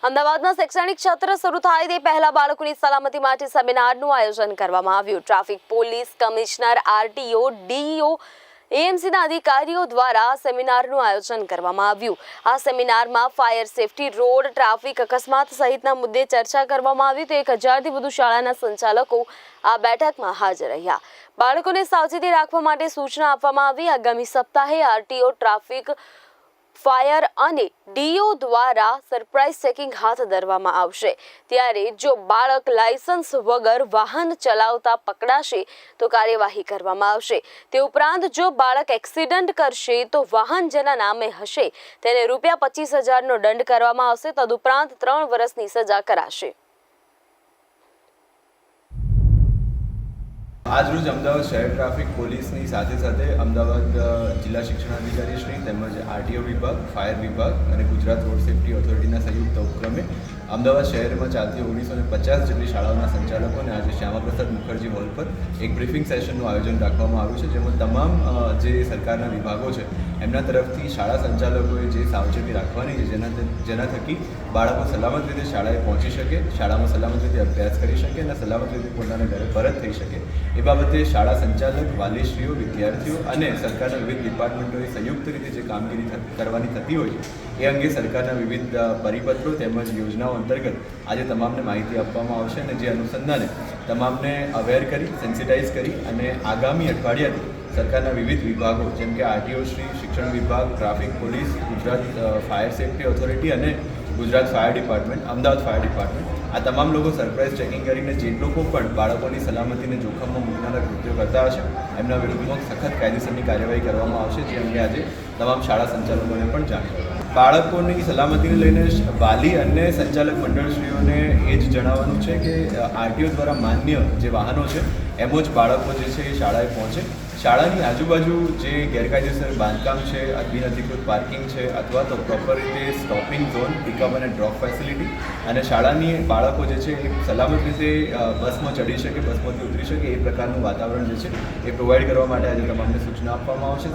અમદાવાદના શૈક્ષણિક ક્ષેત્ર શરૂ થાય તે પહેલા બાળકોની સલામતી માટે સેમિનારનું આયોજન કરવામાં આવ્યું. Traffic police commissioner, RTO, DEO, એએમસીના અધિકારીઓ દ્વારા સેમિનારનું આયોજન કરવામાં આવ્યું. આ સેમિનારમાં ફાયર સેફટી, રોડ ટ્રાફિક અકસ્માત સહિતના મુદ્દે ચર્ચા કરવામાં આવી. તો 1000થી વધુ શાળાના સંચાલકો આ બેઠકમાં હાજર રહ્યા. બાળકોને સાવચેતી રાખવા માટે સૂચના આપવામાં આવી. આગામી સપ્તાહે આરટીઓ, ટ્રાફિક, ફાયર અને ડીઓ દ્વારા સરપ્રાઇઝ ચેકિંગ હાથ ધરવામાં આવશે. ત્યારે જો બાળક લાયસન્સ વગર વાહન ચલાવતા પકડાશે તો કાર્યવાહી કરવામાં આવશે. તે ઉપરાંત જો બાળક એક્સિડન્ટ કરશે તો વાહન જેના નામે હશે તેને ₹25,000નો દંડ કરવામાં આવશે. તદુપરાંત 3 વર્ષની સજા કરાશે. આજરોજ અમદાવાદ શહેર ટ્રાફિક પોલીસની સાથે અમદાવાદ જિલ્લા શિક્ષણાધિકારી શ્રી તેમજ આરટીઓ વિભાગ, ફાયર વિભાગ અને ગુજરાત રોડ સેફટી ઓથોરિટીના સંયુક્ત ઉપક્રમે અમદાવાદ શહેરમાં ચાલતી 1950 જેટલી શાળાઓના સંચાલકોને આજે શ્યામાપ્રસાદ મુખર્જી હોલ પર એક બ્રીફિંગ સેશનનું આયોજન રાખવામાં આવ્યું છે, જેમાં તમામ જે સરકારના વિભાગો છે એમના તરફથી શાળા સંચાલકોએ જે સાવચેતી રાખવાની છે, જેના થકી બાળકો સલામત રીતે શાળાએ પહોંચી શકે, શાળામાં સલામત રીતે અભ્યાસ કરી શકે અને સલામત રીતે પોતાના ઘરે પરત થઈ શકે એ બાબતે શાળા સંચાલક, વાલીશ્રીઓ, વિદ્યાર્થીઓ અને સરકારના વિવિધ ડિપાર્ટમેન્ટોએ સંયુક્ત રીતે જે કામગીરી કરવાની થતી હોય એ અંગે સરકારના વિવિધ પરિપત્રો તેમજ યોજનાઓ અંતર્ગત આજે તમામને માહિતી આપવામાં આવશે અને જે અનુસંધાને તમામને અવેર કરી, સેન્સિટાઇઝ કરી અને આગામી અઠવાડિયાથી સરકારના વિવિધ વિભાગો જેમ કે આરટીઓ શ્રી, શિક્ષણ વિભાગ, traffic police, Gujarat fire safety authority અને Gujarat fire department, Ahmedabad fire department આ તમામ લોકો સરપ્રાઇઝ ચેકિંગ કરીને જે લોકો પણ બાળકોની સલામતીને જોખમમાં મૂકનારા કૃત્યો કરતા હશે એમના વિરુદ્ધમાં સખત કાયદેસરની કાર્યવાહી કરવામાં આવશે, જે અંગે આજે તમામ શાળા સંચાલકોને પણ જાણ બાળકોની સલામતીને લઈને વાલી અને સંચાલક મંડળશ્રીઓને એ જ જણાવવાનું છે કે આરટીઓ દ્વારા માન્ય જે વાહનો છે એમ જ બાળકો જે છે એ શાળાએ પહોંચે. શાળાની આજુબાજુ જે ગેરકાયદેસર બાંધકામ છે, બિનઅધિકૃત પાર્કિંગ છે અથવા તો પ્રોપર રીતે સ્ટોપિંગ ઝોન, પિકઅપ અને ડ્રોપ ફેસિલિટી અને શાળાની બાળકો જે છે એ સલામત રીતે બસમાં ચડી શકે, બસમાંથી ઉતરી શકે એ પ્રકારનું વાતાવરણ જે છે એ પ્રોવાઈડ કરવા માટે આજે તમામને સૂચના આપવામાં આવશે.